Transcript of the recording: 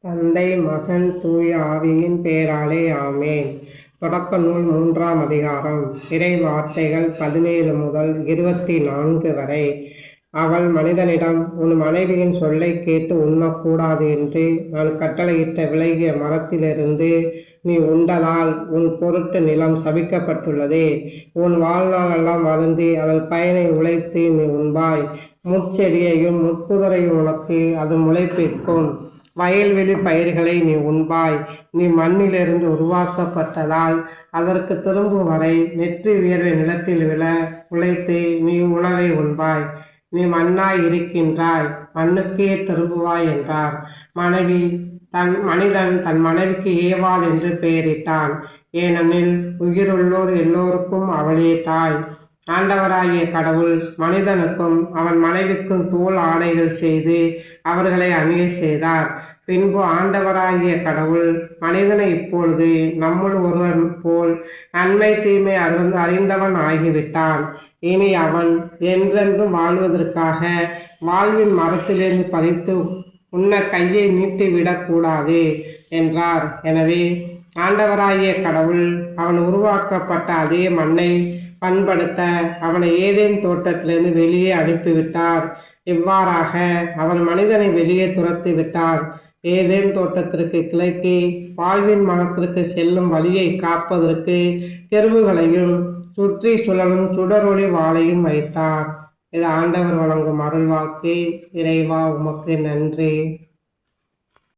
தந்தை மகன் தூய ஆவியின் பெயராலே ஆமேன். தொடக்க நூல் 3ஆம் அதிகாரம். இறை வார்த்தைகள் 17 முதல் 24 வரை. அவள் மனிதனிடம், உன் மனைவியின் சொல்லை கேட்டு உண்ணக்கூடாது என்று நான் கட்டளையிட்ட விலகிய மரத்திலிருந்து நீ உண்டதால் உன் பொருட்டு நிலம் சபிக்கப்பட்டுள்ளதே. உன் வாழ்நாளெல்லாம் வருந்தி அதன் பயனை உழைத்து நீ உண்பாய். முட்செடியையும் முட்புதரையும் உனக்கு அது முளைப்பிக்கும். வயல்வெளி பயிர்களை நீ உண்பாய். நீ மண்ணிலிருந்து உருவாக்கப்பட்டதால் அதற்கு திரும்பும் வரை நெற்றி வியர்வை நிலத்தில் விழ உழைத்து நீ உணவை உண்பாய். நீ மண்ணாய் இருக்கின்றாய், மண்ணுக்கே திரும்புவாய் என்றார். மனிதன் தன் மனைவிக்கு ஏவாள் என்று பெயரிட்டான். ஏனெனில் உயிருள்ளோர் எல்லோருக்கும் அவளே தாய். ஆண்டவராகிய கடவுள் மனிதனுக்கும் அவன் மனைவிக்கும் தோல் ஆடைகள் செய்து அவர்களை அணிய செய்தார். பின்பு ஆண்டவராகிய கடவுள் மனிதனை இப்பொழுது நம்முள் ஒருவன் போல் நன்மை தீமை அறிந்தவன் ஆகிவிட்டான். இனி அவன் என்றென்றும் வாழ்வதற்காக வாழ்வின் மரத்திலிருந்து பறித்து உன்ன கையை நீட்டிவிடக்கூடாது என்றார். எனவே ஆண்டவராகிய கடவுள் அவன் உருவாக்கப்பட்ட அதே மண்ணை பண்படுத்த அவனை ஏதேன் தோட்டத்திலிருந்து வெளியே அனுப்பிவிட்டார். இவ்வாறாக அவன் மனிதனை வெளியே துரத்தி விட்டார். ஏதேன் தோட்டத்திற்கு கிழக்கே வாழ்வின் மரத்திற்கு செல்லும் வழியை காப்பதற்கு கெருபுகளையும் சுற்றி சுழலும் சுடரொளி வாளையும் வைத்தார். இது ஆண்டவர் வழங்கும் அருள்வாக்கு. இறைவா, உமக்கு நன்றி.